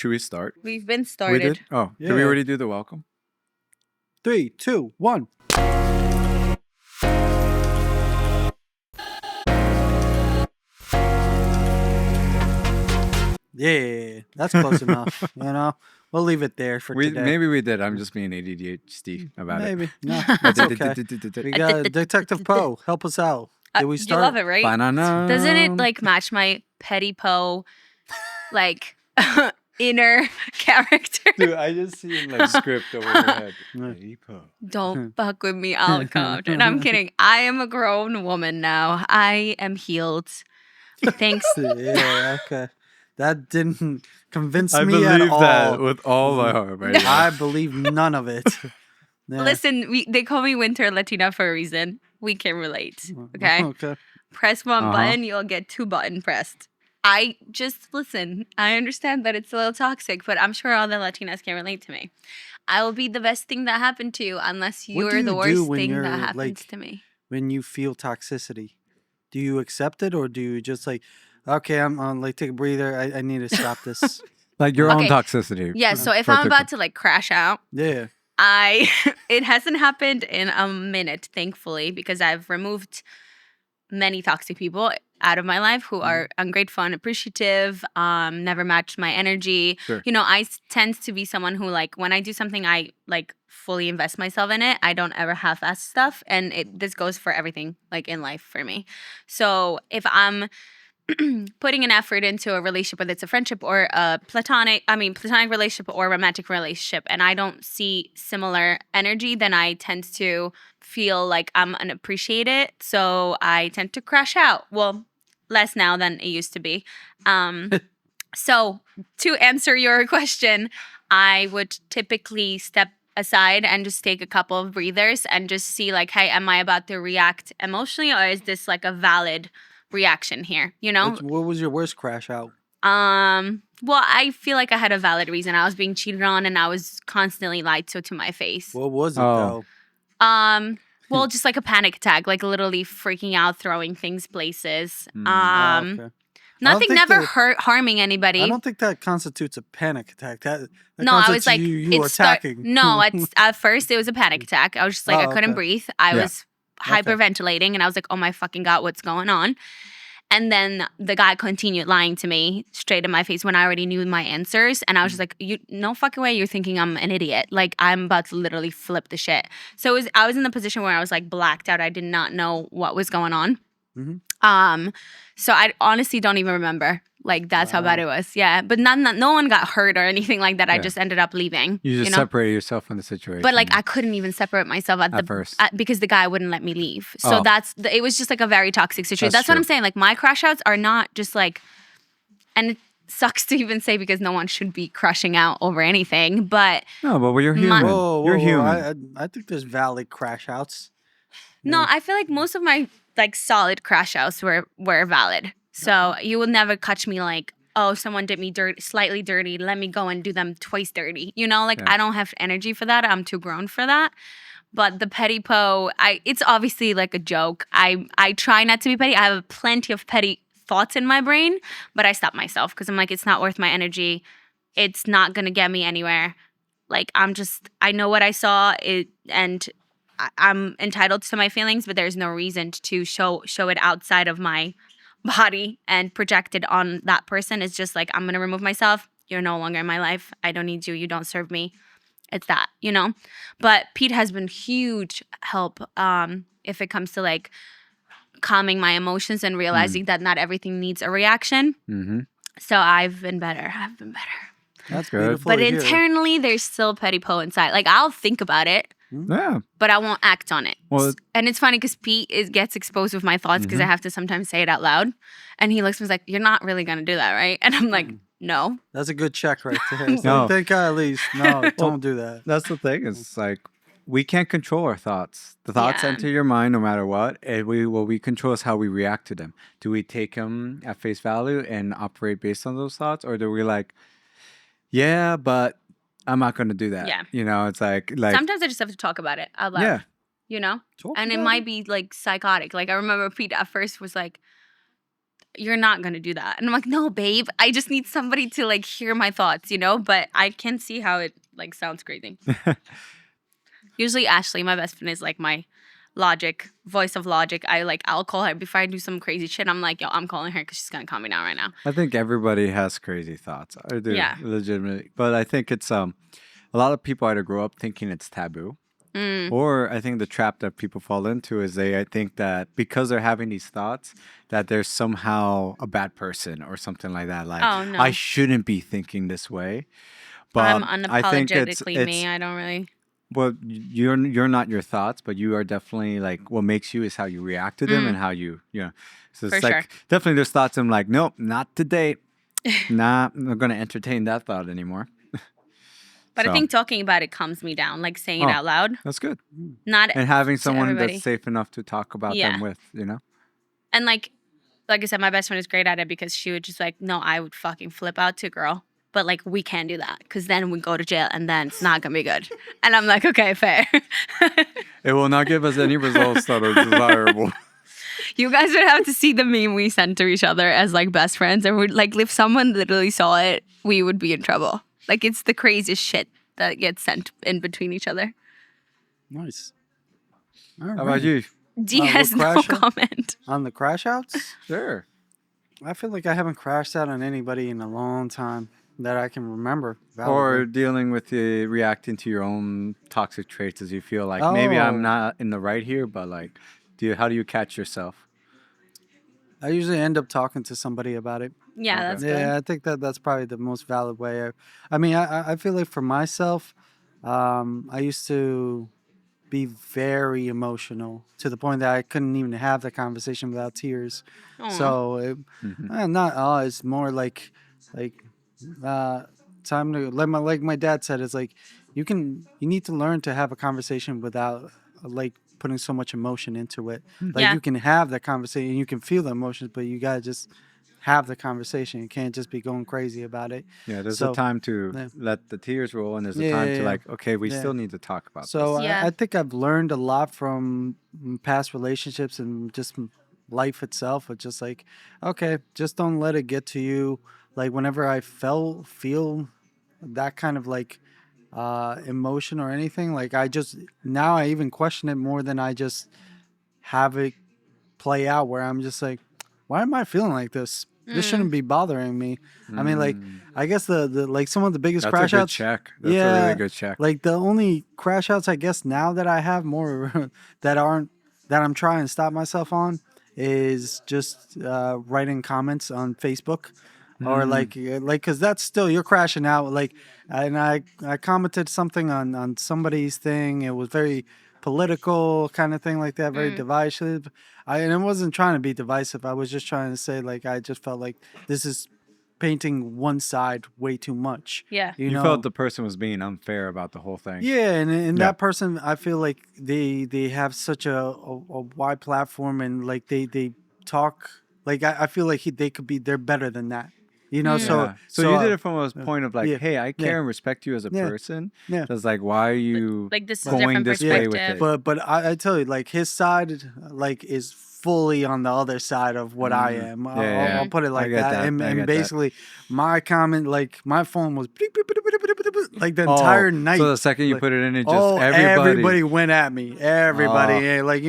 Should we start? We've been We started. did? Oh, did we Yeah. already do the welcome? 3, 2, 1. Yeah, that's close enough. You know, we'll leave it there for today. Maybe we did. I'm just being ADHD about Maybe. No, it. that's okay. We got Detective Poe. Help us out. Did we start? You love it, right? Banana. Doesn't it like match my petty Poe, like inner character? Dude, I just see him like script over your head. Don't fuck with me, I'll come. And I'm kidding. I am a grown woman now. I am healed. Thanks. Yeah, okay. That didn't convince I me at believe all. that with all my heart right now. I believe none of it. Yeah. Listen, they call me Winter Latina for a reason. We can relate. Okay. Okay. Press one Uh-huh. button, you'll get 2 buttons pressed. I just listen. I understand that it's a little toxic, but I'm sure all the Latinas can relate to me. I will be the best thing that happened to you unless What you're do the you worst do when thing you're, that happens like, to me. When you feel toxicity, do you accept it or do you just like, okay, I'm on, like, take a breather. I need to stop this. Like your own Okay. toxicity. Yeah, so if For I'm the- about to like crash out, Yeah. it hasn't happened in a minute, thankfully, because I've removed many toxic people out of my life who are ungrateful and appreciative, never match my energy. Sure. You know, I tend to be someone who, like, when I do something, I like fully invest myself in it. I don't ever half-ass stuff, and this goes for everything, like in life for me. So if I'm putting an effort into a relationship, whether it's a friendship or a platonic relationship or romantic relationship, and I don't see similar energy, then I tend to feel like I'm unappreciated. So I tend to crash out. Well, less now than it used to be. So to answer your question, I would typically step aside and just take a couple of breathers and just see like, hey, am I about to react emotionally, or is this like a valid reaction here, you know? What was your worst crash out? Well, I feel like I had a valid reason. I was being cheated on and I was constantly lied to my face. What was it Oh. though? Well, just like a panic attack, like literally freaking out, throwing things places. Okay. Nothing think never that- harming anybody. I don't think that constitutes a panic attack. That No, I was constitutes like, you attacking. at first it was a panic attack. I was just like, I couldn't okay. breathe. I Yeah. was hyperventilating, and I was like, oh my fucking God, what's going on? And then the guy continued lying to me straight in my face when I already knew my answers. And I was just like, no fucking way you're thinking I'm an idiot. Like, I'm about to literally flip the shit. So I was in the position where I was like blacked out. I did not know what was going on. Mhm. So I honestly don't even remember. Like, that's how bad it was. Yeah. But no one got hurt or anything like that. I Yeah. just ended up leaving. You just know? separated yourself from the situation. But like, I couldn't even separate myself At first. because the guy wouldn't let me leave. So Oh. it was just like a very toxic situation. That's That's what I'm true. saying. Like, my crash outs are not just like, and it sucks to even say because no one should be crushing out over anything. But No, but you're human. Whoa, You're human. I think there's valid crash outs. no, I feel like most of my like solid crash outs were valid. So you will never catch me like, oh, someone did me slightly dirty. Let me go and do them twice dirty. You know, like Yeah. I don't have energy for that. I'm too grown for that. But the petty Poe, it's obviously like a joke. I try not to be petty. I have plenty of petty thoughts in my brain, but I stop myself because I'm like, it's not worth my energy. It's not gonna get me anywhere. Like, I know what I saw, and I'm entitled to my feelings, but there's no reason to show it outside of my body and project it on that person. It's just like, I'm gonna remove myself. You're no longer in my life. I don't need you. You don't serve me. It's that, you know? But Pete has been huge help if it comes to like calming my emotions and realizing that not everything needs a reaction. Mm-hmm. So I've been better. That's good. beautiful. But to hear. internally, there's still petty Poe inside. Like, I'll think about it, Yeah. but I won't act on it. Well, And it's funny because Pete gets exposed with my thoughts because I have to sometimes say it out loud. And he looks at me like, you're not really going to do that, right? And I'm like, no. That's a good check right there. So No. think at least. No, don't do that. that's the thing. It's like we can't control our thoughts. The thoughts Yeah. enter your mind no matter what. And what we control is how we react to them. Do we take them at face value and operate based on those thoughts? Or do we like, yeah, but I'm not going to do that. Yeah. You know, it's like Sometimes I just have to talk about it out loud. yeah. You know? Talk And it about might be like psychotic. Like, I remember Pete at first was like, you're not going to do that. And I'm like, no, babe, I just need somebody to like hear my thoughts, you know? But I can see how it like sounds crazy. Usually Ashley, my best friend, is like my voice of logic. I'll call her before I do some crazy shit. I'm like, yo, I'm calling her because she's going to calm me down right now. I think everybody has crazy thoughts. I do, Yeah. legitimately. But I think it's a lot of people either grow up thinking it's taboo, or I think the trap that people fall into is I think that because they're having these thoughts, that they're somehow a bad person or something like that. Like, Oh, no. I shouldn't be thinking this way. I'm But I think unapologetically me. I don't really. well, you're not your thoughts, but you are definitely like what makes you is how you react to them and how you know. So it's For like sure. definitely there's thoughts I'm like, nope, not today. Nah, I'm not gonna entertain that thought anymore. But I So, think talking about it calms me down, like saying it oh, out loud. that's good. Not And having to someone everybody. that's safe enough to talk about them Yeah. with, you know. And like I said, my best friend is great at it because she would just like, no, I would fucking flip out to girl. But like, we can't do that because then we go to jail and then it's not going to be good. And I'm like, okay, fair. It will not give us any results that are desirable. You guys would have to see the meme we sent to each other as like best friends. And we'd like, if someone literally saw it, we would be in trouble. Like, it's the craziest shit that gets sent in between each other. Nice. All How about right. you? D what has no crash out? comment. On the crash outs, Sure. I feel like I haven't crashed out on anybody in a long time that I can remember. Or Validly. dealing with the reacting to your own toxic traits as you feel like maybe I'm Oh, not in the right here, but like, how do you catch yourself? I usually end up talking to somebody about it. Yeah, Okay. that's Yeah, good. I think that's probably the most valid way. I mean, I feel like for myself, I used to be very emotional to the point that I couldn't even have the conversation without tears. Aw. So Mhm. not it's more like uh, time to like my dad said, it's like you need to learn to have a conversation without like putting so much emotion into it. Like Yeah. you can have that conversation, you can feel the emotions, but you gotta just have the conversation. You can't just be going crazy about it. Yeah, there's a So time to yeah, let the tears roll, and there's a yeah, time yeah, to yeah. like, okay, we Yeah. still need to talk about So this. Yeah. I think I've learned a lot from past relationships and just life itself. It's just like, okay, just don't let it get to you. Like whenever I feel that kind of like emotion or anything, like I just now I even question it more than I just have it play out where I'm just like, why am I feeling like this? This Mm. shouldn't be bothering me. I mean, like, Mm, I guess the like some of the biggest that's a crash good outs. check. That's a really Yeah, good check. like the only crash outs I guess now that I have more that aren't that I'm trying to stop myself on is just writing comments on Facebook or like because that's still you're crashing out like and I commented something on somebody's thing. It was very political kind of thing like that, very Mm. divisive. And I wasn't trying to be divisive. I was just trying to say like I just felt like this is painting one side way too much. Yeah. You You know, felt the person was being unfair about the whole thing. yeah, and Yeah. that person, I feel like they have such a wide platform and like they talk like I feel like they could be they're better than that. You know, Mm. Yeah. So so you did it from a point of like, yeah, hey, I yeah, care and respect you as a yeah, person. yeah. So it's like, why are you Like, this is a going different this way with perspective. it? But I tell you, like his side, like is fully on the other side of what I am. Yeah, yeah. I'll put it I like get that. that. I And get that. basically, my comment, like my phone was beep, beep, beep, beep, beep, beep, beep, like the Oh, entire night. so the second you Like, put it in, it just oh, everybody. everybody went at me. Everybody, Oh, yeah, like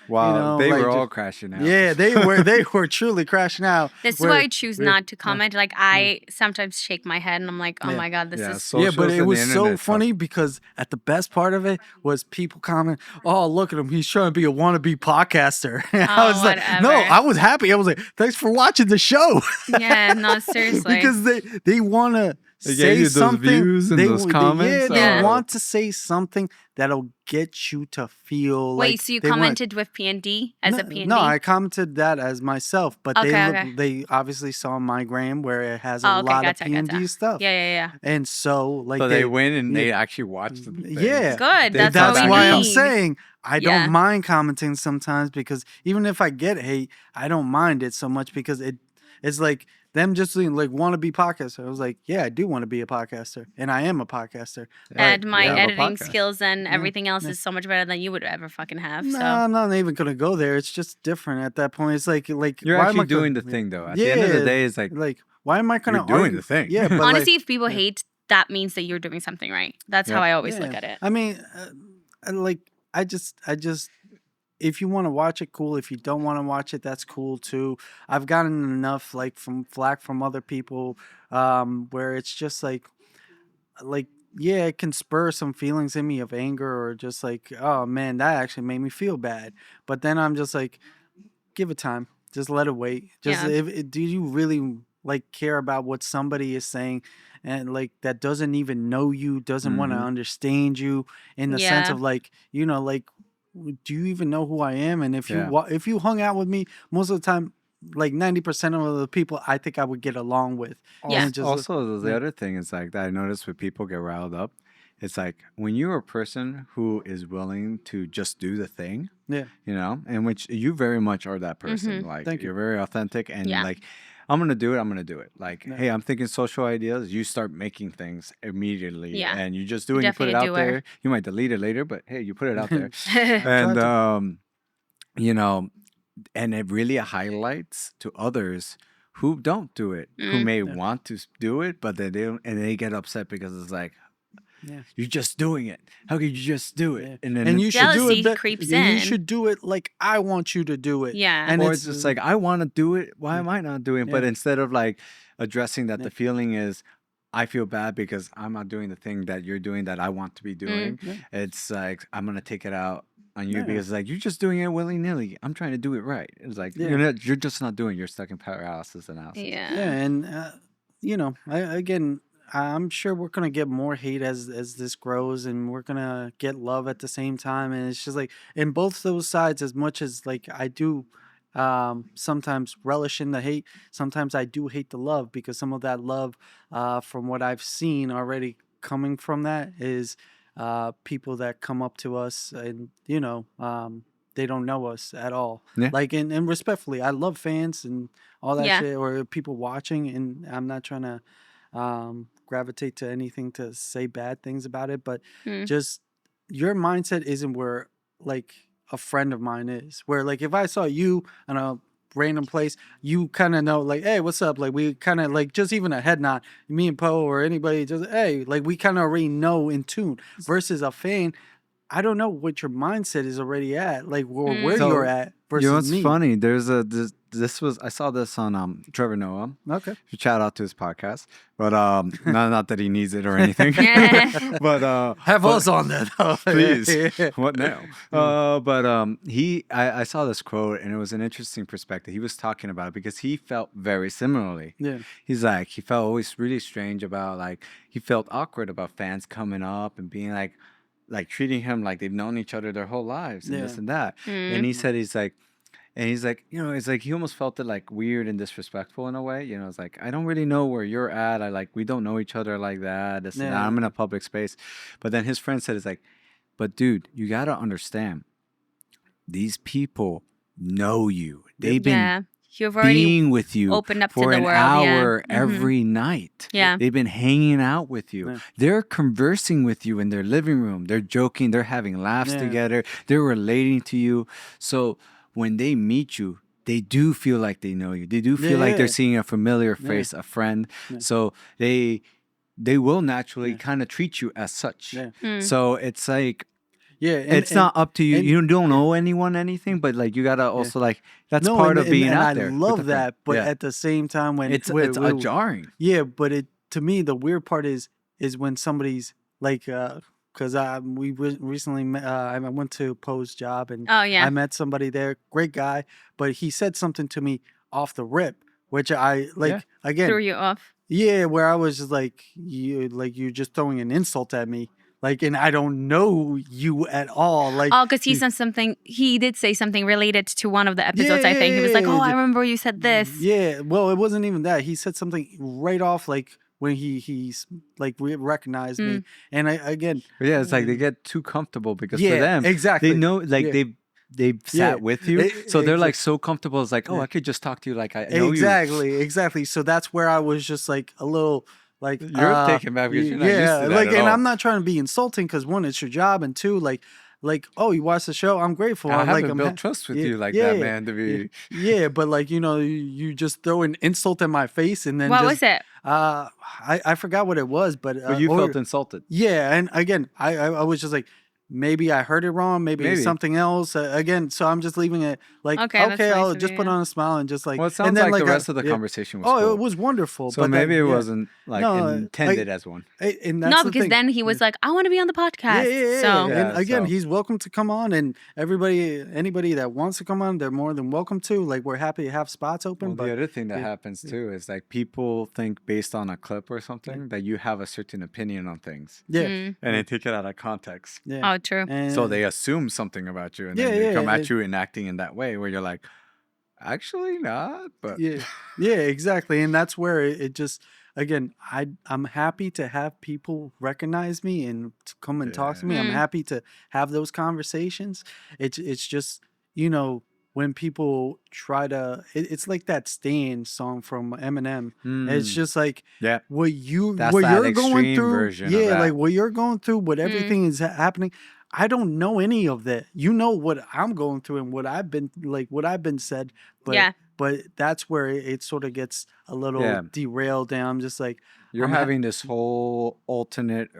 wow, they like were all just crashing out. yeah, they were truly crashing out. This is Where why I choose not to comment. Like, I sometimes shake my head and I'm like, oh Yeah. my God, this Yeah, is. Yeah, but socials it and the was so internet. funny because at the best part of it was people comment, "Oh, look at him! He's trying to be a wannabe podcaster." And I Oh, was like, "No, whatever. I was happy. I was like, thanks for watching the show." Yeah, no, seriously. Because they want to They gave say you those something. views and those comments? They Yeah. want to say something that'll get you to feel Wait, like so you they wanna- commented with PND as a PND? No, I commented that as myself, but Okay. they obviously saw my gram where it has a Oh, okay, lot gotcha, of PND gotcha. stuff. Yeah. And so like So they win and yeah. they actually watched the thing. Yeah, Good, They that's come what we back why and I'm need. saying I Yeah. don't mind commenting sometimes because even if I get hate, I don't mind it so much because It's like them just saying, like, want to be podcaster. I was like, yeah, I do want to be a podcaster, and I am a podcaster. Yeah, And But my you have a editing podcast. skills and Yeah, everything else yeah. is so much better than you would ever fucking have. no, So I'm not even gonna go there. It's just different at that point. It's like You're why am actually I doing the gonna, thing, though. At the yeah, end of the day, it's like why am I you're gonna doing argue? the thing. Yeah, but honestly, if people yeah. hate, that means that you're doing something right. That's how Yep. I always yeah. look at it. I mean, I just if you want to watch it, cool. If you don't want to watch it, that's cool too. I've gotten enough from flack from other people, where it's just like yeah, it can spur some feelings in me of anger or just like, oh man, that actually made me feel bad. But then I'm just like, give it time. Just let it wait. Just Yeah. do you really care about what somebody is saying, and that doesn't even know you, doesn't want to Mhm. understand you in the sense Yeah. of do you even know who I am? And if Yeah. if you hung out with me most of the time, 90% of the people I think I would get along with. Yeah. And just Also, the yeah, other thing is like that I noticed when people get riled up, it's like when you're a person who is willing to just do the thing, yeah. and which you very much are that person. Like Thank you. you're very authentic and Yeah. like, I'm gonna do it. I'm gonna do it. Like, Yeah. hey, I'm thinking social ideas. You start making things immediately, Yeah. and you just do You're it. You put it definitely a out doer. there. You might delete it later, but hey, you put it out there, I've tried and to. you know, and it really highlights to others who don't do it, who may Yeah. want to do it, but they don't, and they get upset because it's like, Yeah. you're just doing it. How could you just do it? Yeah. And then And you should do Jealousy it. creeps You in. should do it like I want you to do it. Yeah. And or it's just like, I want to do it. Why Yeah. am I not doing it? Yeah. But instead of like addressing that, Yeah. the feeling is, I feel bad because I'm not doing the thing that you're doing that I want to be doing. Yeah. It's like, I'm gonna take it out on you Yeah. because it's like, you're just doing it willy nilly. I'm trying to do it right. It's like, Yeah. you're just not doing. You're stuck in paralysis analysis. Yeah. Yeah, and I'm sure we're gonna get more hate as this grows, and we're gonna get love at the same time. And it's just like in both those sides, as much as I do sometimes relish in the hate, sometimes I do hate the love, because some of that love, from what I've seen already coming from that, is people that come up to us and they don't know us at all. Yeah. And respectfully, I love fans and all that Yeah. shit, or people watching, and I'm not trying to gravitate to anything to say bad things about it, but Mm. just your mindset isn't where a friend of mine is. Where if I saw you in a random place, you kind of know, hey, what's up? We kind of just even a head nod, me and Poe or anybody, just hey, we kind of already know in tune. Versus a fan, I don't know what your mindset is already at, where So, you're at versus what's me. funny? There's this was, I saw this on Trevor Noah. Okay. Shout out to his podcast, but not that he needs it or anything. but Have but- us on that, though. please. Yeah. What now? But I saw this quote, and it was an interesting perspective. He was talking about it because he felt very similarly. Yeah. He's like, he felt always really strange about, he felt awkward about fans coming up and being like treating him like they've known each other their whole lives and this Yeah. and that. And he said, he's like, it's like he almost felt it weird and disrespectful in a way. It's like, I don't really know where you're at. We don't know each other like that. This and that. Yeah. I'm in a public space. But then his friend said, it's like, but dude, you got to understand, these people know you. They've been Yeah. You've already being with you opened up to for the an world, hour yeah. Mhm. every night. Yeah. They've been hanging out with you. Yeah. They're conversing with you in their living room. They're joking. They're having laughs Yeah. together. They're relating to you. So when they meet you, they do feel like they know you. They do feel like Yeah. they're seeing a familiar Yeah. face, a friend. Yeah. So they will naturally Yeah. kind of treat you as such. Yeah. Mm. So it's like, Yeah. it's not up to you. and- You don't owe anyone anything, but you gotta also that's No, part of being and out I there. with love the friend. that, but Yeah. at the same time, when it's jarring. yeah, but to me the weird part is when somebody's because we recently met, I went to Poe's job, and Oh, yeah. I met somebody there, great guy, but he said something to me off the rip, which I Yeah. again, Threw you off. yeah, where I was just you're just throwing an insult at me, and I don't know you at all, Oh, because he said something. He did say something related to one of the episodes. Yeah, I think he was like, yeah, "Oh, I yeah. remember you said this." Yeah, well, it wasn't even that. He said something right off, when he's recognized me, and I again, But yeah, it's like they get too comfortable because yeah, for them, exactly, they know yeah. they've Yeah. sat with you, so they're like Exa- so comfortable. It's like, oh, yeah. I could just talk to you like I know you. Exactly. So that's where I was just like a little like You're taken back because you're not used yeah, to that like, at and all. I'm not trying to be insulting because one, it's your job, and two, like, oh, you watched the show, I'm grateful. I Like haven't I'm built trust with yeah, you like yeah, that, yeah, man. To yeah, be, yeah, but like, you just throw an insult in my face and then What just was it? I forgot what it was, but but you or felt insulted. yeah, and again, I was just like, maybe I heard it wrong, maybe it's Maybe. something else. Again, so I'm just leaving it like, Okay, that's okay, nice I'll of just you. put Yeah. on a smile and just like, Well, it and sounds then like the like, rest of the yeah. conversation was Oh, it cool. was wonderful. So But maybe it yeah. wasn't like No, intended as one. and that's No, the because thing. then he was like, "I want to be on the Yeah, podcast." yeah, yeah, So yeah. And Yeah, again, so he's welcome to come on, and anybody that wants to come on, they're more than welcome to. Like, we're happy to have spots open. well, the But other thing that yeah, happens yeah, too is like people think based on a clip or yeah, something that you have a certain opinion on things, yeah, mm. and yeah, they take it out of context. yeah. Oh, true. So And they assume something about you, and yeah, then they yeah, come at you and acting in that way where you're like, actually not, but yeah, yeah, exactly. And that's where it just again, I'm happy to have people recognize me and to come and talk to yeah. me. I'm Mm. happy to have those conversations. It's just, when people try to it's like that Stan song from Eminem. It's Mm, just like yeah, that's what that you're going extreme through, version of yeah, like that. what you're going through, what Mm. everything is happening. I don't know any of that. You know what I'm going through and what I've been said, but Yeah. that's where it sort of gets a little Yeah, derailed, and I'm just like, you're I'm ha- having this whole alternate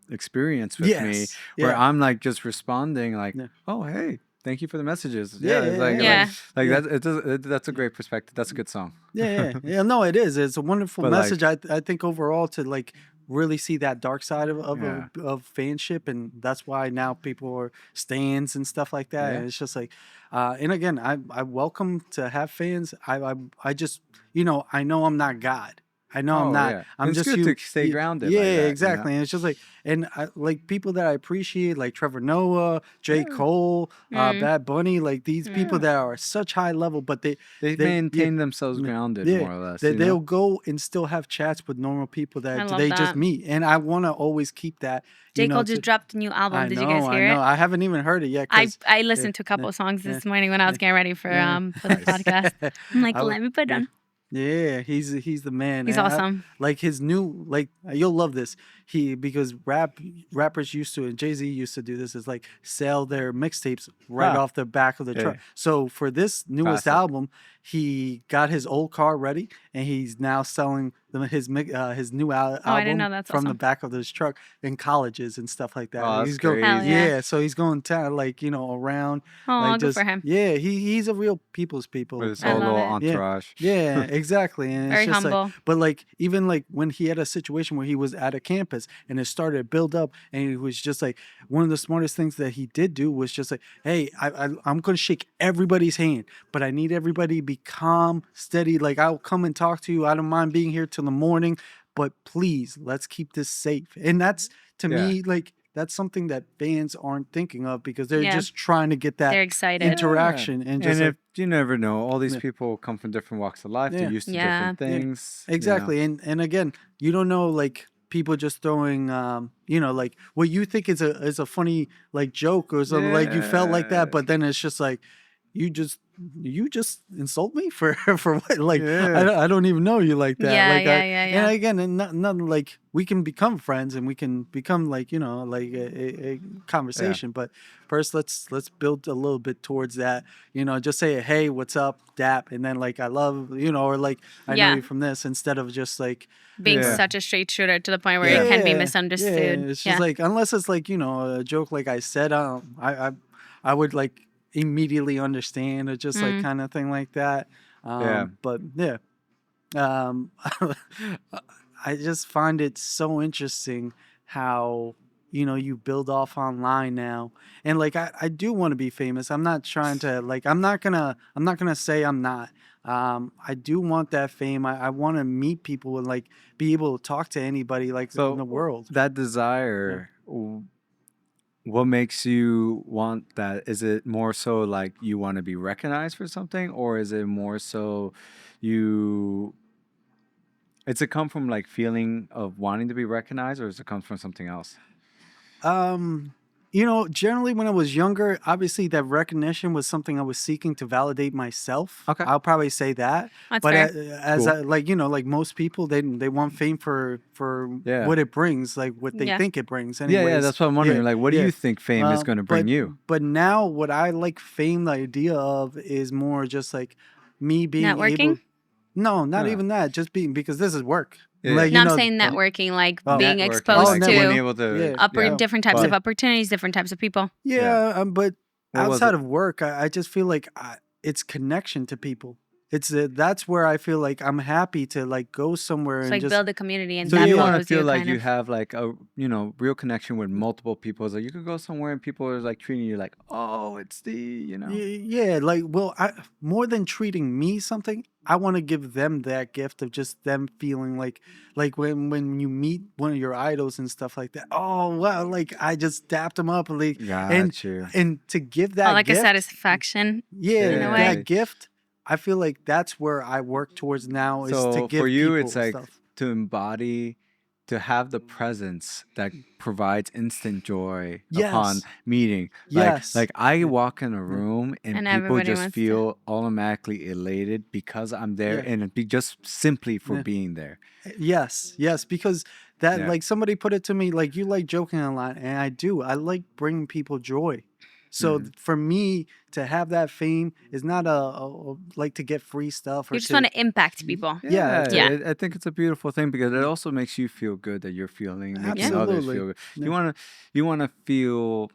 experience with me yes, where yeah, I'm like just responding like, yeah, "Oh, hey, thank you for the messages." yeah, Yeah, it's yeah, like yeah, like Yeah. like yeah. that's a great perspective. That's a good song. Yeah. No, it is. It's a wonderful But like, message. I think overall to like really see that dark side yeah, of fanship, and that's why now people are stands and stuff like that. yeah. And it's just like, and again, I welcome to have fans. I just I know I'm not God. I know I'm Oh not. yeah, and I'm it's just good to you. stay grounded Yeah, like that. You know. exactly. And it's just like, and I like people that I appreciate, like Trevor Noah, J. Yeah, Cole, Mm. Bad Bunny, like these people Mm. that are such high level, but they yeah, maintain themselves grounded yeah, more or less. they You know. they'll go and still have chats with normal people I that love they just that. meet, and I want to always keep that. J. Cole just To dropped a new album. Did you guys I hear know, it? I haven't even heard it yet because I yeah, listened to a yeah, couple of songs yeah, this morning when I was yeah, getting ready yeah. for the Nice. podcast. I'm like, I would, let me put it yeah. on. Yeah, he's the man. He's And awesome. like his new you'll love this. Because rappers used to, and Jay-Z used to do this, is like sell their mixtapes right Ah, off the back of the yeah, truck. So for this newest classic. album, he got his old car ready and he's now selling his new Oh, I didn't know. album That's from the awesome. back of his truck in colleges and stuff like that. Oh, that's He's going Hell crazy. yeah. yeah, so he's going town around Oh, like good for just him. yeah, he's a real people's With people. his I whole love little it. Yeah. entourage. Yeah, exactly. And it's Very just like, humble. but like, even like when he had a situation where he was at a campus and it started to build up, and it was just like, one of the smartest things that he did do was just like, hey, I'm going to shake everybody's hand, but I need everybody to be calm, steady. Like, I'll come and talk to you. I don't mind being here till the morning, but please, let's keep this safe. And that's, to Yeah. me, like, that's something that fans aren't thinking of because they're Yeah. just trying to get that They're excited. interaction and And just if you never know, all these yeah, people come from different walks of life. They're yeah. used to Yeah. different Yeah, things. exactly. And again, you don't know, like, people just throwing like what you think is a funny like joke or something, like you felt like that, Yeah. but then it's just like you just insult me for for what, like Yeah. I don't even know you like that, Yeah, like yeah, yeah, and yeah. again, and nothing, like we can become friends and we can become like like a conversation, but first let's build a little bit towards that, just say hey, what's up, dap, and then like I love, or like I know Yeah. you from this, instead of just like Being Yeah. such a straight shooter to the point where Yeah. it can be yeah, misunderstood. it's Yeah. just like, unless it's like, a joke, like I said, I would like immediately understand, or just like Mm. kind of thing like that. Yeah. But yeah, um, I just find it so interesting how you build off online now, and like I do want to be famous. I'm not trying to, like, I'm not gonna say I'm not. I do want that fame. I want to meet people and like be able to talk to anybody like in the So world. that Yeah. desire, what makes you want that? Is it more so like you want to be recognized for something, or is it more so you? Does it come from like feeling of wanting to be recognized, or does it come from something else? Um, Generally when I was younger, obviously that recognition was something I was seeking to validate myself. Okay. I'll probably say that. That's But fair. as Cool. I, like most people, they want fame for Yeah. what it brings, like what they Yeah. think it brings. Yeah, Anyways, that's what I'm wondering. yeah, Like, what do yeah. you think fame is going to bring you? But now what I like fame the idea of is more just like me being able. Networking? No, not Huh. even that. Just being because this is work. Yeah. Like No, I'm saying networking, like Oh. being Networking, exposed like networking. being to able to, Yeah. different types but of opportunities, different types of people. Yeah, but what was outside it? of work, I just feel like it's connection to people. That's where I feel like I'm happy to like go somewhere It's and like just build a community, and So that you want to follows feel you like kind you of. have like a real connection with multiple people. It's like you could go somewhere and people are like treating you like, oh, it's the Yeah, like well, more than treating me something, I want to give them that gift of just them feeling like when you meet one of your idols and stuff like that. Oh wow, like I just dapped them up and Got you. and to give Oh, that like a gift, satisfaction. yeah, in a Yeah. way. that gift, I feel like that's where I work towards now is to So give for you, people it's like stuff. to embody, to have the presence that provides instant joy upon Yes, meeting. yes, Like I yeah, walk in a yeah, room and And people everybody just wants to. feel automatically elated because I'm there, yeah. and it be just simply for Yeah. being there. Yes, because that Yeah. like somebody put it to me like you like joking a lot, and I do. I like bringing people joy. So Mhm. for me to have that fame is not like to get free stuff or You just to want to impact people. yeah, Yeah. I think it's a beautiful thing because it also makes you feel good that you're feeling, making others absolutely. feel good. Yeah. You wanna feel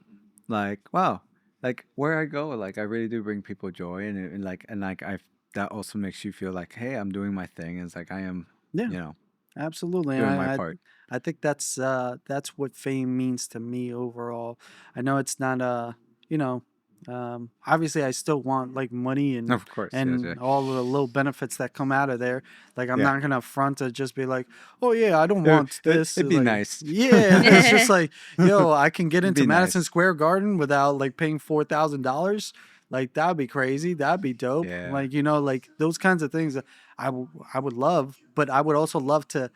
like wow, like where I go, like I really do bring people joy, and I that also makes you feel like hey, I'm doing my thing. It's like I am, Yeah, you know, absolutely. doing my I part. I think that's what fame means to me overall. I know it's not you know obviously I still want like money Of course, yes, yeah, and all of the little benefits that come out of there. Like I'm yeah. not gonna front to just be like, oh yeah, I don't It, want it, this. it'd be Like nice. yeah, it's just like yo, I can get It'd into be Madison nice. Square Garden without like paying $4,000. Like that'd be crazy. That'd be dope. Yeah, Like like those kinds of things I would love, but I would also love to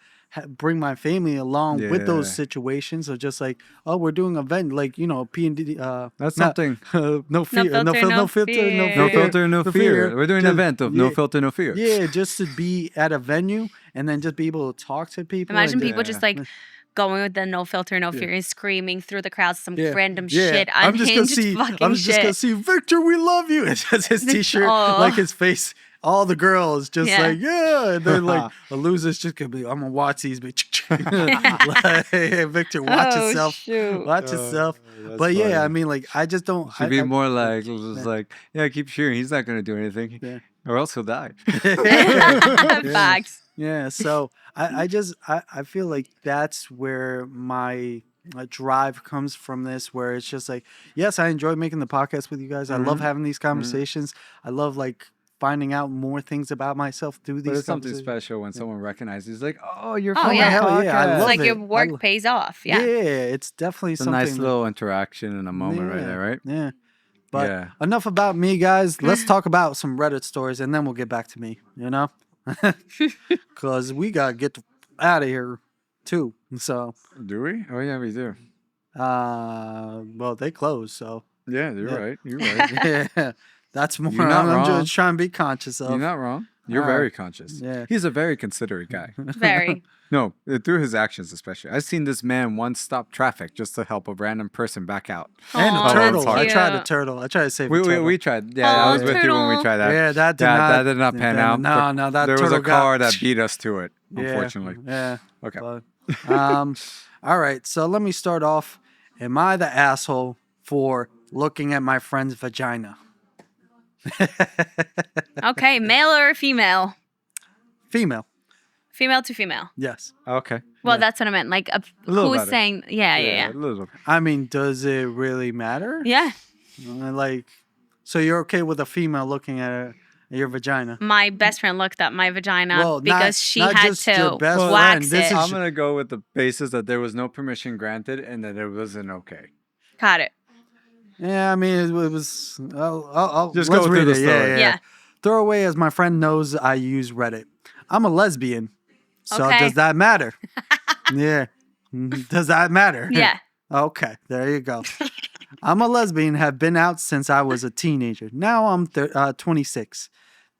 bring my family along with those yeah. situations of just like, oh, we're doing an event like P&D, That's not something. no No fear, filter, no no filter, no No fear. fear, filter, no no fear. fear. We're doing an Just event of no yeah, filter, no fear. yeah, just to be at a venue and then just be able to talk to people and Imagine just, people Yeah. just like going with the no filter, no yeah. fear, and screaming through the crowd some Yeah, random yeah. shit, unhinged I'm fucking just gonna shit. see Victor. We love you. It's just his T-shirt, like Oh, his face. All the girls just yeah. like yeah, and then like a loser's just gonna be. I'm gonna watch these, bitch. Like, hey, Victor, watch Oh yourself. shoot. Watch yourself. That's But yeah, I funny. mean, like I just don't. It should be more Yeah, like just like yeah, keep cheering. He's not gonna do anything, yeah, or else he'll die. yeah. Facts. Yeah, so I feel like that's where my drive comes from this, where it's just like, yes, I enjoy making the podcast with you guys. I love Hmm. having these Hmm. conversations. I love like finding out more things about myself through But these it's something conversations. special when Yeah. someone recognizes, like, oh, you're Oh from Oh my yeah. hell yeah, I It's love like podcast. your it. work pays off. Yeah, Yeah. it's definitely It's a nice something that little interaction in a moment right yeah, there, right? yeah. But Yeah. enough about me, guys. Let's talk about some Reddit stories, and then we'll get back to me. Because we gotta get out of here too. So, Do we? Oh yeah, we do. well, they closed. So, Yeah, you're yeah, right. You're right. yeah, that's more. You're not I'm wrong. just trying to be conscious You're of. not wrong. You're All very right. conscious. Yeah. He's a very considerate guy. Very. No, through his actions especially. I've seen this man once stop traffic just to help a random person back out. And Aw, a Oh, that's turtle. I tried a cute. turtle. I tried to save a We, we, turtle. we tried. Yeah, I Aw, was with you when we turtle. tried that. Yeah, that did Yeah, not. that did not pan out. No, that There was turtle a car got. that beat us to it, Yeah, unfortunately. yeah. Okay. But, all right. So let me start off. Am I the asshole for looking at my friend's vagina? Okay, male or female? Female. Female to female. Yes. Okay. Well, Yeah. that's what I meant. Like, little who's better. saying? Yeah. a little. I mean, does it really matter? Yeah. Like, so you're okay with a female looking at your vagina? My best friend looked at my vagina Well, not- because she not had just your to best wax friend. This it. is- I'm gonna go with the basis that there was no permission granted and that it wasn't okay. Got it. Yeah, I mean, it was. I'll Just let's go through read the it. story. Yeah. Throwaway, as my friend knows, I use Reddit. I'm a lesbian, so Okay. does that matter? Yeah. Does that matter? Yeah. Okay, there you go. I'm a lesbian, have been out since I was a teenager. Now I'm 26.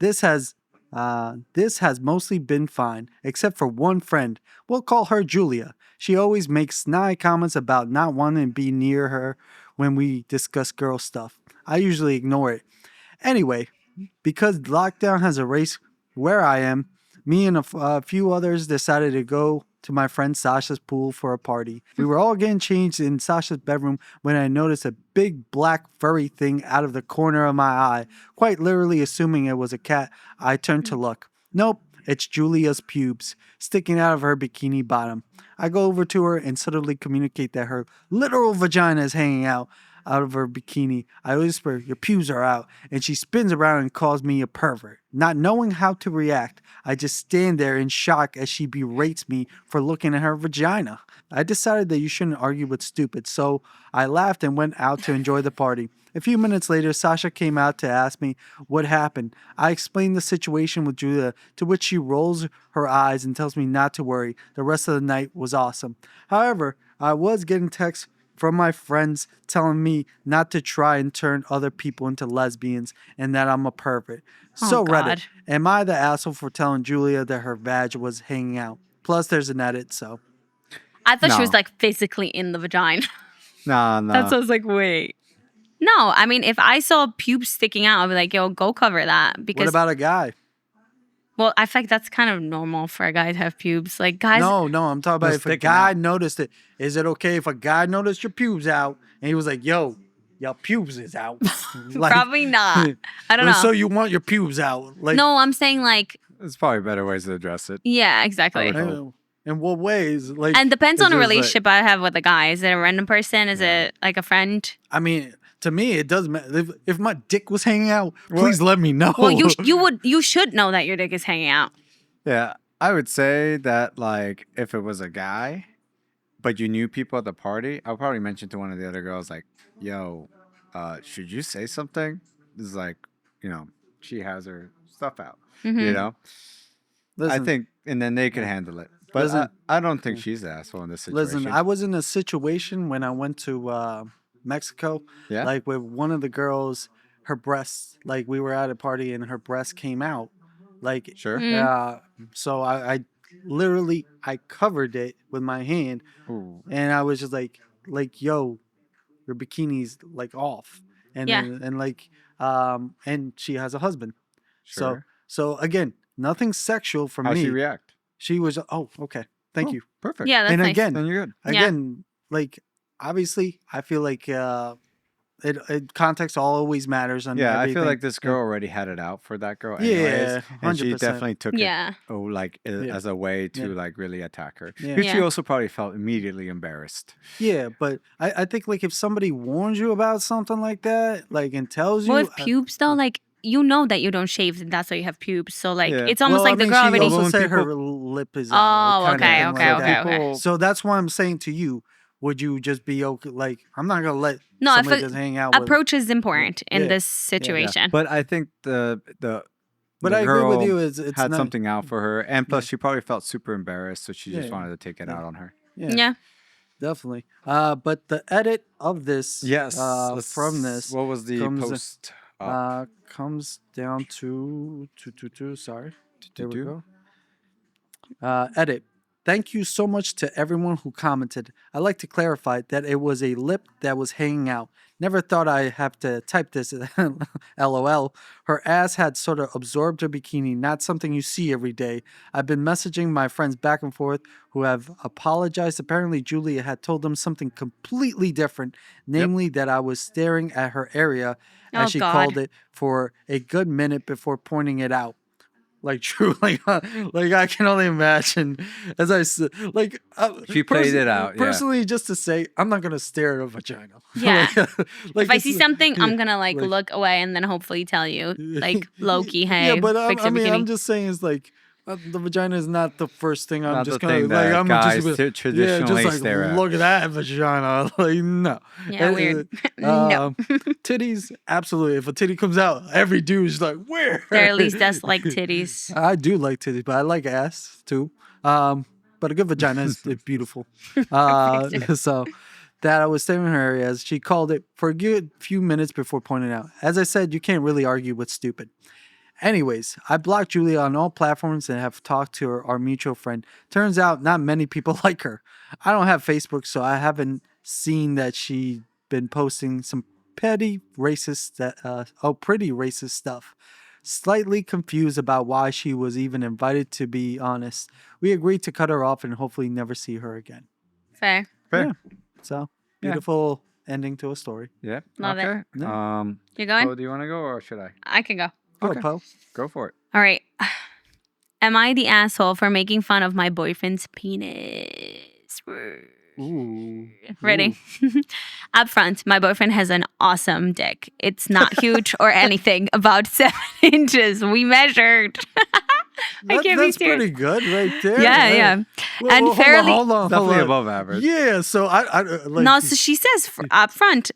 This has mostly been fine, except for one friend. We'll call her Julia. She always makes snide comments about not wanting to be near her when we discuss girl stuff. I usually ignore it. Anyway, because lockdown has erased where I am, me and a few others decided to go to my friend Sasha's pool for a party. We were all getting changed in Sasha's bedroom when I noticed a big black furry thing out of the corner of my eye. Quite literally assuming it was a cat, I turned to look. Nope, it's Julia's pubes sticking out of her bikini bottom. I go over to her and subtly communicate that her literal vagina is hanging out of her bikini. I whisper, "Your pubes are out," and she spins around and calls me a pervert. Not knowing how to react, I just stand there in shock as she berates me for looking at her vagina. I decided that you shouldn't argue with stupid, so I laughed and went out to enjoy the party. A few minutes later, Sasha came out to ask me what happened. I explained the situation with Julia, to which she rolls her eyes and tells me not to worry. The rest of the night was awesome. However, I was getting texts from my friends telling me not to try and turn other people into lesbians and that I'm a pervert. So Reddit, God. am I the asshole for telling Julia that her vag was hanging out? Plus, there's an edit, so. I thought she was No. like physically in the vagina. Nah, That's what I was like, wait. No, I mean, if I saw pubes sticking out, I'd be like, yo, go cover that. What Because, about a guy? well, I feel like that's kind of normal for a guy to have pubes. Like, guys, No, I'm talking about They're if a sticking guy out. noticed it. Is it okay if a guy noticed your pubes out and he was like, yo, your pubes is out? Like, probably not. I don't know. So you want your pubes out? Like, No, I'm saying like, There's probably better ways to address it. yeah, exactly. would hope. in what ways? Like, And depends It's on the just like- relationship I have with the guy. Is it a random person? Is it like a friend? I mean, to me, it doesn't matter. If my dick was hanging out, please let me know. Well, you should know that your dick is hanging out. Yeah, I would say that like if it was a guy, but you knew people at the party, I'll probably mention to one of the other girls like, "Yo, should you say something?" This is like, she has her stuff out. You Mhm. know, Listen, I think, and then they could handle it. But Listen. I don't think she's the asshole in this situation. Listen, I was in a situation when I went to Mexico, Yeah? like with one of the girls, her breasts, like we were at a party and her breast came out. Like, Sure. so I literally, I covered it with my hand Ooh. and I was just like, yo, your bikini's like off. And Yeah. then, and she has a husband. Sure. So again, nothing sexual from How'd me. she react? She was, oh, okay. Thank Oh, you. Perfect. Yeah, that's And nice. again, Then you're good. again, like obviously, I feel like it context always matters on Yeah, I everything. feel like this girl already had it out for that girl Yeah, anyways. And she 100%. definitely took Yeah. it like Yeah. as a way to Yeah. like really attack her. Yeah. But she Yeah. also probably felt immediately embarrassed. Yeah, but I think like if somebody warns you about something like that, like and tells you, Well, with pubes though, like you know that you don't shave, and that's why you have pubes. So like Yeah. it's almost well, like I mean, the girl she already. also When said her people- lip is Oh, out, kinda okay, thing okay, like that. okay. So that's why I'm saying to you, would you just be okay? Like I'm not gonna let No, if somebody a- just hang out. With, Approach is important in Yeah. this Yeah. situation. But I think the but I agree with girl you. It's had not, something out for her, and plus she probably felt super embarrassed, so she just Yeah. wanted to take it Yeah. out on her. Yeah. Definitely. But the edit of this, Yes. from this, what was the comes, post? up? comes down to sorry. There we Do-do-do. go. Edit. Thank you so much to everyone who commented. I'd like to clarify that it was a lip that was hanging out. Never thought I'd have to type this. LOL. Her ass had sort of absorbed her bikini, not something you see every day. I've been messaging my friends back and forth who have apologized. Apparently, Julia had told them something completely different, namely that I was staring at her area, as Oh, she God. called it, for a good minute before pointing it out. Like true, like I can only imagine. As I said, like She played it out, yeah. Personally, just to say, I'm not gonna stare at a vagina. Yeah. Like If I it's- see something, I'm gonna like like- look away and then hopefully tell you, like Loki, hey, Yeah, but fix I your mean, bikini. I'm just saying, it's like the vagina is not the first thing I'm Not just the gonna thing like. that I'm guys just traditionally just like stare at. look at that vagina. Like no, Yeah, And, weird. No. Titties, absolutely. If a titty comes out, every dude's like, where? Or at least that's like titties. I do like titties, but I like ass too. But a good vagina is beautiful. So that I was staring her as she called it for a good few minutes before pointing out. As I said, you can't really argue with stupid. Anyways, I blocked Julia on all platforms and have talked to our mutual friend. Turns out not many people like her. I don't have Facebook, so I haven't seen that she been posting some pretty racist stuff. Slightly confused about why she was even invited, to be honest. We agreed to cut her off and hopefully never see her again. Fair. Fair. Yeah. So, Yeah. beautiful ending to a story. Yeah. Love it. Okay. You going? Oh, do you want to go or should I? I can go. Go, Okay. Poe. Go for it. All right. Am I the asshole for making fun of my boyfriend's penis? Ooh. Ready? Up front, my boyfriend has an awesome dick. It's not huge or anything, about 7 inches. We measured. I can't be That's serious. pretty good right there. Yeah. Well, And hold fairly- on. Definitely above average. Yeah, so I like, No, so she says up front,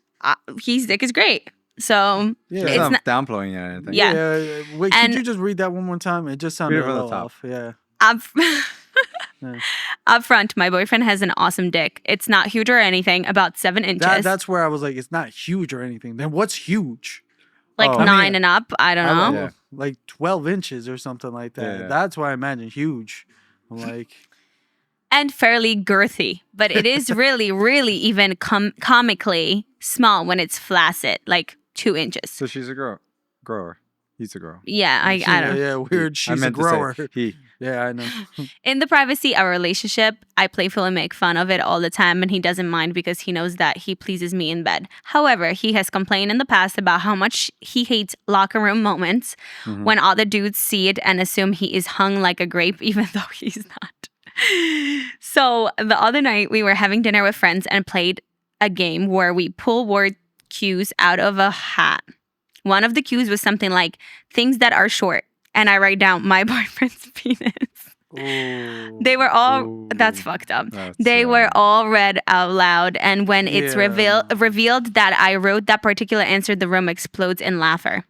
his dick is great. So Yeah. It's it's not not downplaying it or anything. Yeah. Wait, And- could you just read that one more time? It just sounded Read it a from the little top. off. Yeah. up. Yeah. Up front, my boyfriend has an awesome dick. It's not huge or anything, about 7 inches. That's where I was like, it's not huge or anything. Then what's huge? like Oh. 9 I mean, and up. I don't I know. don't Yeah. Like 12 inches or something like that. Yeah. That's why I imagine huge. I'm like, And fairly girthy, but it is really, really even comically small when it's flaccid, like 2 inches. So she's a grower. He's a grower. Yeah, I don't know. Yeah, weird. I She's a meant to grower. say he. Yeah, I know. In the privacy of our relationship, I playfully make fun of it all the time, and he doesn't mind because he knows that he pleases me in bed. However, he has complained in the past about how much he hates locker room moments when other dudes see it and assume he is hung like a grape, even though he's not. So the other night, we were having dinner with friends and played a game where we pull word cues out of a hat. One of the cues was something like things that are short, and I write down my boyfriend's penis. Ooh. They were all Ooh. that's fucked up. That's, They were all read out loud, and when it's Yeah. revealed that I wrote that particular answer, the room explodes in laughter.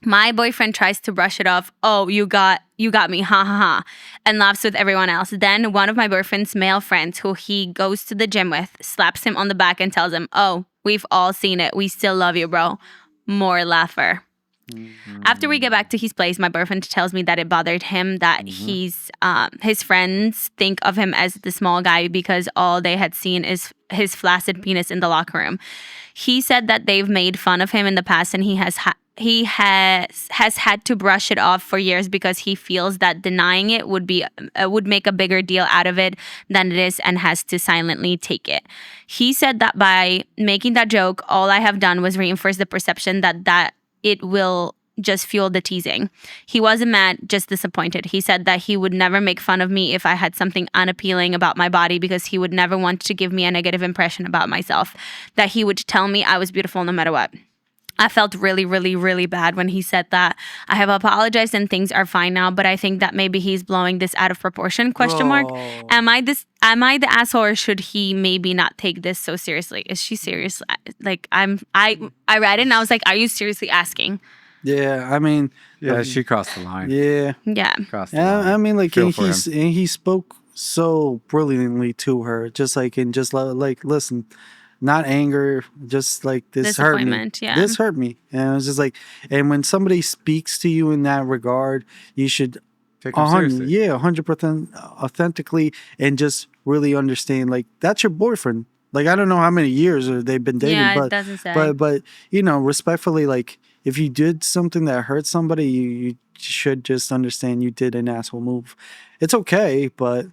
My boyfriend tries to brush it off. Oh, you got me, ha ha ha, and laughs with everyone else. Then one of my boyfriend's male friends, who he goes to the gym with, slaps him on the back and tells him, "Oh, we've all seen it. We still love you, bro." More laughter. After we get back to his place, my boyfriend tells me that it bothered him that his friends think of him as the small guy because all they had seen is his flaccid penis in the locker room. He said that they've made fun of him in the past, and he has had to brush it off for years because he feels that denying it would make a bigger deal out of it than it is, and has to silently take it. He said that by making that joke, all I have done was reinforce the perception that it will just fuel the teasing. He wasn't mad, just disappointed. He said that he would never make fun of me if I had something unappealing about my body because he would never want to give me a negative impression about myself. That he would tell me I was beautiful no matter what. I felt really, really, really bad when he said that. I have apologized and things are fine now, but I think that maybe he's blowing this out of proportion, question mark. Oh. Am I the asshole, or should he maybe not take this so seriously? Is she serious? Like I read it and I was like, are you seriously asking? Yeah, I mean, Yeah, she crossed the line. yeah. Yeah. Crossed the line. I mean, like, Feel and for him. he spoke so brilliantly to her, just like, and just like, listen, not anger, just like this hurt me. Disappointment, yeah. This hurt me, and it was just like, and when somebody speaks to you in that regard, you should, Take him seriously. 100% authentically, and just really understand, like, that's your boyfriend. Like, I don't know how many years they've been dating, Yeah, it but doesn't say. but respectfully, like, if you did something that hurt somebody, you should just understand you did an asshole move. It's okay, but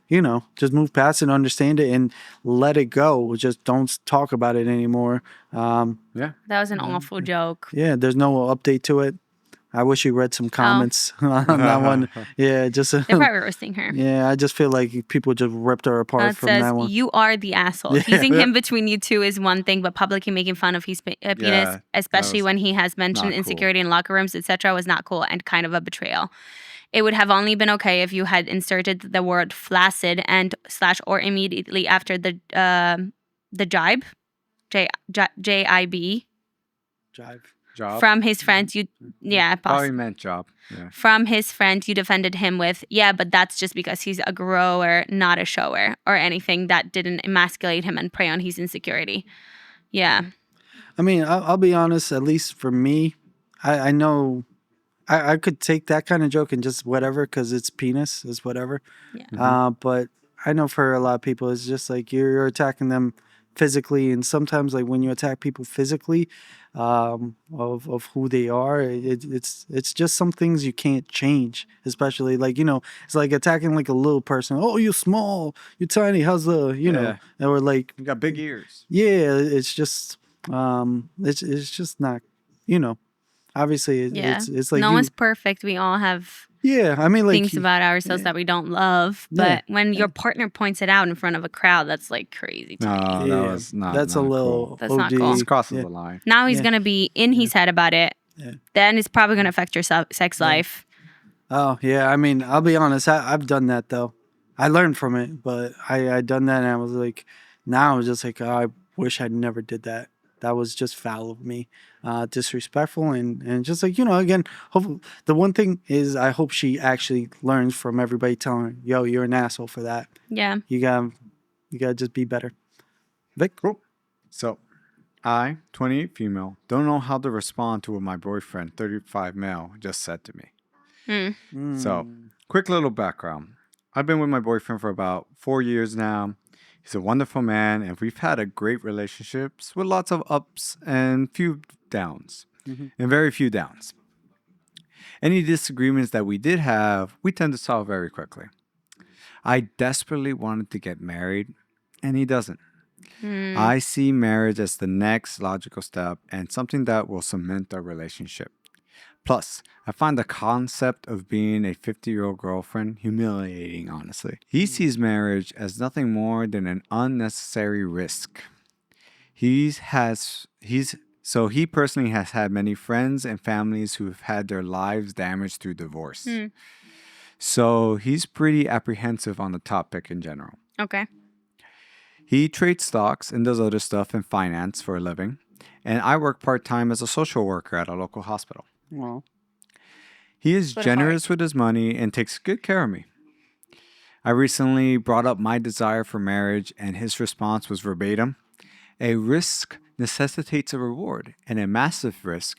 just move past it, understand it, and let it go. Just don't talk about it anymore. Yeah. That was an awful joke. Yeah, there's no update to it. I wish you read some comments on that one. Yeah, just They're probably roasting her. yeah, I just feel like people just ripped her apart It from says, that one. you are the asshole. Yeah. Teasing him between you two is one thing, but publicly making fun of his penis, that especially was when he has mentioned not cool. insecurity in locker rooms, etc., was not cool and kind of a betrayal. It would have only been okay if you had inserted the word flaccid and / or immediately after the jibe, Jib, Jive. Job. From his friends, you, yeah, Probably meant job. Yeah. from his friend, you defended him with, yeah, but that's just because he's a grower, not a shower, or anything that didn't emasculate him and prey on his insecurity. Yeah. I mean, I'll be honest. At least for me, I know I could take that kind of joke and just whatever because it's penis, is whatever. Yeah. But I know for a lot of people, it's just like you're attacking them physically, and sometimes like when you attack people physically, of who they are, it's just some things you can't change. Especially like it's like attacking like a little person. Oh, you small, you tiny. How's the Yeah. or like You got big ears. yeah, it's just it's just not obviously Yeah. it's like no you one's perfect. We all have yeah. I mean like things about ourselves that we don't love. But Yeah. when your partner points it out in front of a crowd, that's like crazy to me. No, that yeah, was not. that's a not little cool. That's OD. not cool. This crosses Yeah. the line. Now he's Yeah. going to be in his head about it. Yeah. Then it's probably going to affect your sex life. Oh yeah, I mean, I'll be honest. I've done that though. I learned from it, but I done that, and I was like, now I was just like, oh, I wish I never did that. That was just foul of me, disrespectful, and just like again. Hope the one thing is, I hope she actually learns from everybody telling her, "Yo, you're an asshole for that. Yeah. You gotta just be better." Vic, Cool. So, I, 28 female, don't know how to respond to what my boyfriend, 35 male, just said to me. So, quick little background. I've been with my boyfriend for about 4 years now. He's a wonderful man, and we've had a great relationships with lots of ups and few downs, and very few downs. Any disagreements that we did have, we tend to solve very quickly. I desperately wanted to get married, and he doesn't. I see marriage as the next logical step and something that will cement our relationship. Plus, I find the concept of being a 50-year-old girlfriend humiliating, honestly. He sees marriage as nothing more than an unnecessary risk. He personally has had many friends and families who have had their lives damaged through divorce. So he's pretty apprehensive on the topic in general. Okay. He trades stocks and does other stuff in finance for a living. And I work part-time as a social worker at a local hospital. well, He is What a generous with his money and takes good care of me. I recently brought up my desire for marriage, and his response was verbatim: a risk necessitates a reward, and a massive risk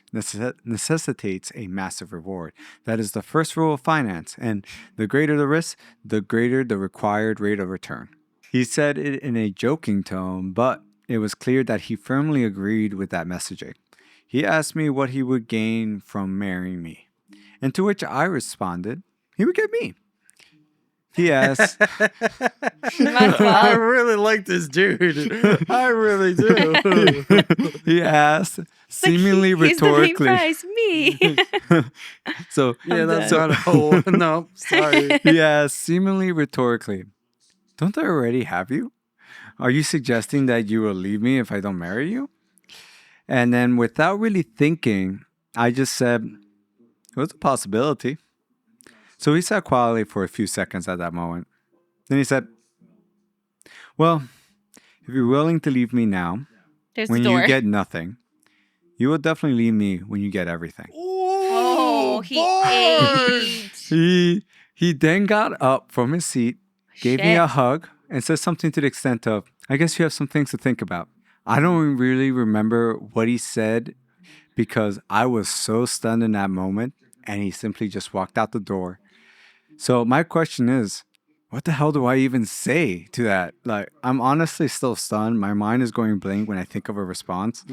necessitates a massive reward. That is the first rule of finance, and the greater the risk, the greater the required rate of return. He said it in a joking tone, but it was clear that he firmly agreed with that messaging. He asked me what he would gain from marrying me, and to which I responded, he would get me. He asked, I really like this dude. I really do. he asked, seemingly He's the main rhetorically. prize, me. So, Yeah, that's so not a whole. No, sorry. he asked, seemingly rhetorically, don't I already have you? Are you suggesting that you will leave me if I don't marry you? And then without really thinking, I just said, it was a possibility. So he sat quietly for a few seconds at that moment. Then he said, well, if you're willing to leave me now, There's when the door. you get nothing, you will definitely leave me when you get everything. Oh, he ate. He then got up from his seat, gave me a Shit. hug, and said something to the extent of, I guess you have some things to think about. I don't really remember what he said because I was so stunned in that moment, and he simply just walked out the door. So my question is, what the hell do I even say to that? Like, I'm honestly still stunned. My mind is going blank when I think of a response.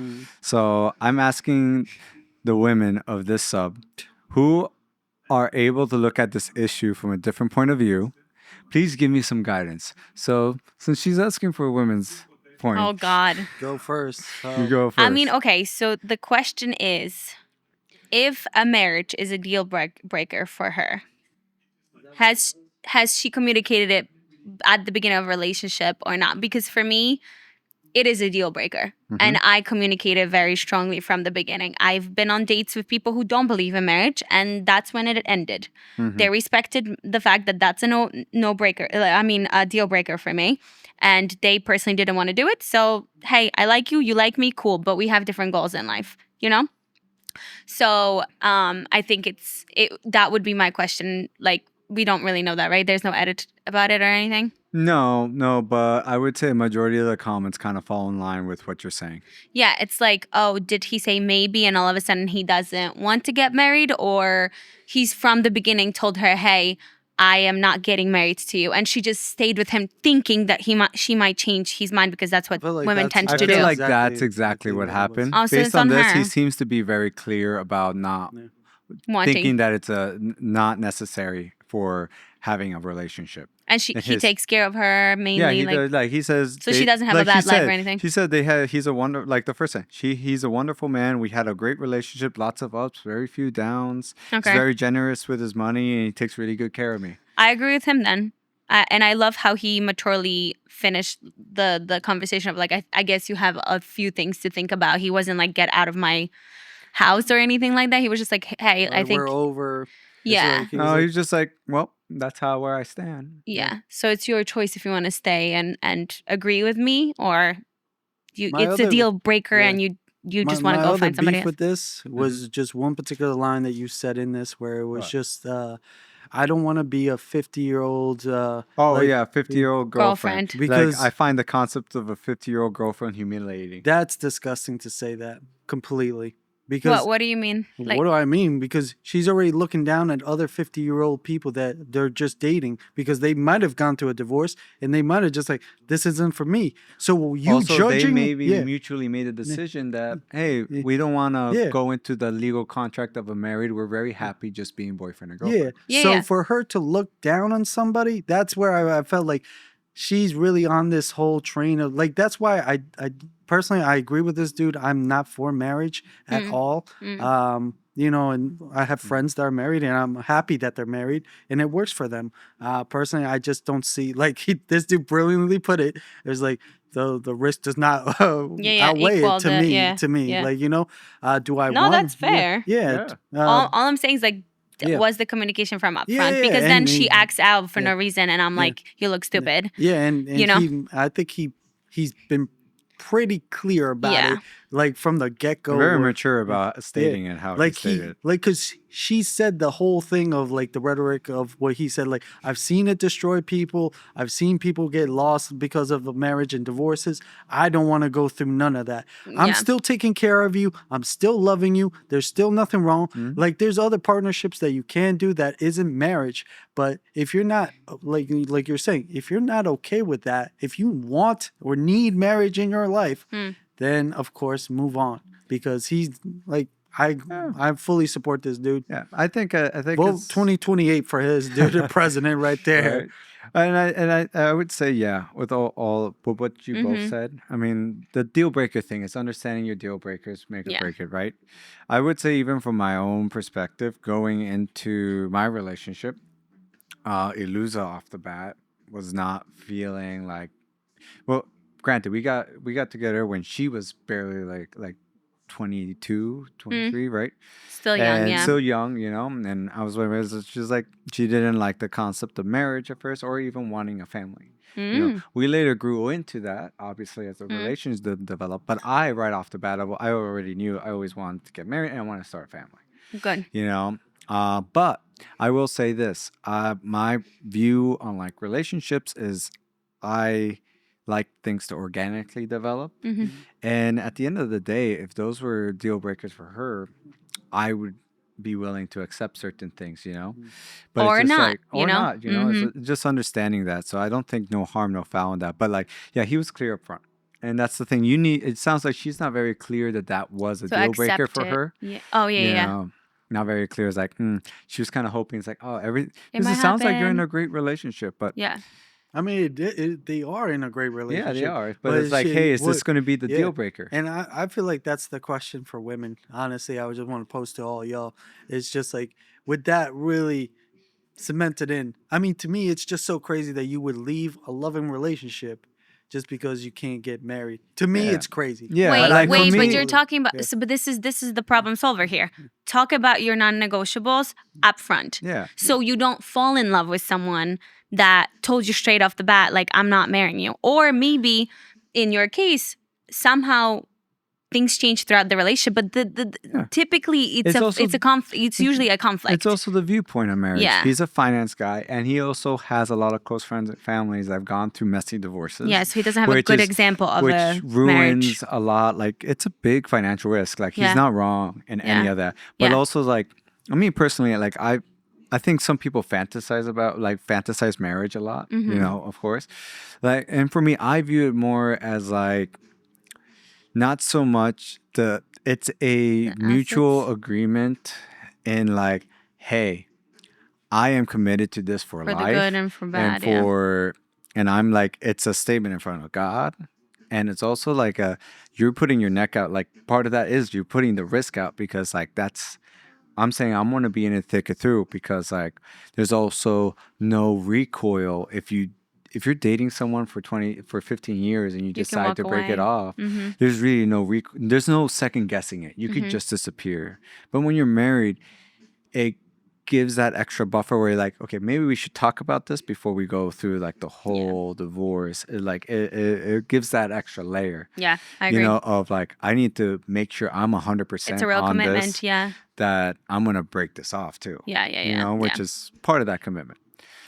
So I'm asking the women of this sub who are able to look at this issue from a different point of view, please give me some guidance. So since she's asking for a women's point, Oh, God. Go first. you go first. I mean, okay, so the question is, if a marriage is a deal breaker for her, has she communicated it at the beginning of a relationship or not? Because for me, it is a deal breaker. And I communicated very strongly from the beginning. I've been on dates with people who don't believe in marriage, and that's when it ended. They respected the fact that that's a no breaker. I mean, a deal breaker for me. And they personally didn't want to do it. So, hey, I like you like me, cool. But we have different goals in life, you know? So I think that would be my question. Like, we don't really know that, right? There's no edit about it or anything. No, but I would say a majority of the comments kind of fall in line with what you're saying. Yeah, it's like, oh, did he say maybe and all of a sudden he doesn't want to get married? Or he's from the beginning told her, hey, I am not getting married to you. And she just stayed with him thinking that she might change his mind because that's what I feel like women that's tend I to feel do. like exactly- that's exactly exactly what what it was. happened. Oh, so Based it's on on this, he her. seems to be very clear about not Wanting. thinking that it's not necessary for having a relationship. And he takes care of her mainly. Yeah, he like, does. Like he says, so she doesn't have a like she bad life said- or anything. She said he's a wonder. Like the first thing, he's a wonderful man. We had a great relationship, lots of ups, very few downs. Okay. He's very generous with his money, and he takes really good care of me. I agree with him then. And I love how he maturely finished the conversation of like, I guess you have a few things to think about. He wasn't like, get out of my house or anything like that. He was just like, hey, I think we're over. It's Yeah. like, he was No, like, he's just like, well, that's where I stand. Yeah. So it's your choice if you want to stay and agree with me, or My it's a other- deal breaker yeah. and you just my want to go other find somebody beef else. with this was just one particular line that you said in this where it was What? just I don't want to be a 50-year-old Oh like, yeah, 50-year-old girlfriend. Girlfriend. Because- like, I find the concept of a 50-year-old girlfriend humiliating. that's disgusting to say that completely. Because What do you mean? Like, what do I mean? Because she's already looking down at other 50-year-old people that they're just dating because they might have gone to a divorce and they might have just like, this isn't for me. So you also, judging, they maybe yeah, mutually made a decision that, hey, Yeah. we don't want to Yeah. go into the legal contract of a married. We're very happy just being boyfriend and girlfriend. yeah. Yeah, So yeah. for her to look down on somebody, that's where I felt like she's really on this whole train of like. That's why I personally I agree with this dude. I'm not for marriage at all. You know, and I have friends that are married, and I'm happy that they're married, and it works for them. Personally, I just don't see like this dude brilliantly put it. There's like the risk does not outweigh equal it to the- me. yeah, To me, yeah. like you know, do I No, want? that's fair. Yeah. all I'm saying is like, yeah. was the communication from up Yeah, front? yeah, Because then and she he- acts out for yeah. no reason, and I'm Yeah. like, you look stupid. Yeah, and You know? I think he's been pretty clear about Yeah. it, like from the get go. Very mature about stating it how like he stated it. like because she said the whole thing of like the rhetoric of what he said. Like I've seen it destroy people. I've seen people get lost because of the marriage and divorces. I don't want to go through none of that. I'm Yeah. still taking care of you. I'm still loving you. There's still nothing wrong. Like there's other partnerships that you can do that isn't marriage. But if you're not like you're saying, if you're not okay with that, if you want or need marriage in your life, then of course move on because he's like I fully support this dude. Yeah, I think Vote it's 2028 for his dude president right there. right. And I would say with all with what you both said. I mean, the deal breaker thing is understanding your deal breakers make or Yeah. break it, right? I would say even from my own perspective, going into my relationship, Iluza off the bat was not feeling like. Well, granted, we got together when she was barely like 22, 23, right? Still young, And yeah. still young, you know. And I was with she's like she didn't like the concept of marriage at first, or even wanting a family. You know, we later grew into that, obviously, as the relations developed. But I, right off the bat, I already knew I always wanted to get married and I want to start a family. Good. You know, but I will say this: my view on like relationships is, I like things to organically develop. And at the end of the day, if those were deal breakers for her, I would be willing to accept certain things, you know. But Or it's just not, like, you or know? not, you know. It's just understanding that. So I don't think no harm, no foul in that. But like, yeah, he was clear up front, and that's the thing. You need. It sounds like she's not very clear that was a So deal breaker accept for it. her. Yeah. Oh yeah, You yeah. know, not very clear. It's like she was kind of hoping. It's like, oh, It because might it sounds like you're in happen. a great relationship, but Yeah. I mean, they are in a great relationship. yeah, they are. But it's like, she- hey, is this what- going to be the yeah. deal breaker? And I feel like that's the question for women. Honestly, I would just want to post to all y'all. It's just like, would that really cemented in? I mean, to me, it's just so crazy that you would leave a loving relationship just because you can't get married. To me, Yeah. it's crazy. Yeah, Wait, like, for wait, but me- you're talking about. Yeah. So, but this is the problem solver here. Talk about your non-negotiables up front. Yeah. So you don't fall in love with someone that told you straight off the bat, like, I'm not marrying you. Or maybe in your case, somehow things change throughout the relationship, but typically It's also- it's usually a conflict. It's also the viewpoint of marriage. Yeah. He's a finance guy, and he also has a lot of close friends and families that have gone through messy divorces. Yeah, so he doesn't have a which good is- example of which a ruins marriage. a lot. Like, it's a big financial risk. Like, he's Yeah. not wrong in any Yeah. of that. But Yeah. also, like, I mean, personally, like, I think some people fantasize marriage a lot, Mm-hmm. you know, of course. Like, and for me, I view it more as like, not so much it's a The mutual assets. agreement in like, hey, I am committed to this for For life. the good and for bad, And I'm like, it's a statement in front of God. And it's also like you're putting your neck out. Like, part of that is you're putting the risk out, because like I'm saying I'm going to be in it thick and through, because like there's also no recoil if you're dating someone for 15 years and you You can decide walk to break it away. off. Mm-hmm. There's really there's no second guessing it. You could just disappear. But when you're married, it gives that extra buffer where you're like, okay, maybe we should talk about this before we go through like the whole divorce. It gives that extra layer, Yeah, I agree. you know, of like, I need to make sure I'm 100% It's a real on commitment. this, Yeah. that I'm going to break this off too. Yeah. Yeah. You Yeah. know, which yeah. is part of that commitment.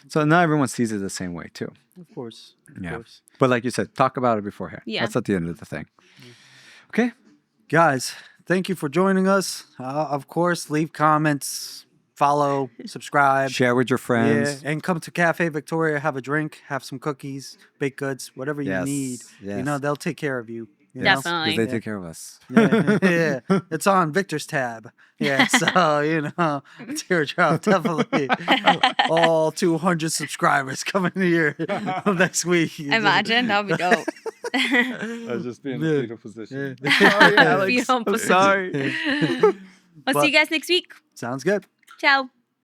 So not everyone sees it the same way too. Of course. Of Yeah. course. But like you said, talk about it beforehand. Yeah. That's at the end of the thing. Okay. Guys, thank you for joining us. Of course, leave comments, follow, subscribe. Share with your friends. Yeah, and come to Cafe Victoria, have a drink, have some cookies, baked goods, whatever you Yes, need. You yes. know, they'll take care of you. you know? Yes, Definitely. because they take care of us. Yeah, yeah. It's on Victor's tab. Yeah, so, you know, Teardrop, definitely. All 200 subscribers coming here next week. Imagine that would be dope. I was just being in Yeah. a fetal position. Yeah. Sorry, Alex. Beautiful I'm sorry. We'll see you guys next week. Sounds good. Ciao.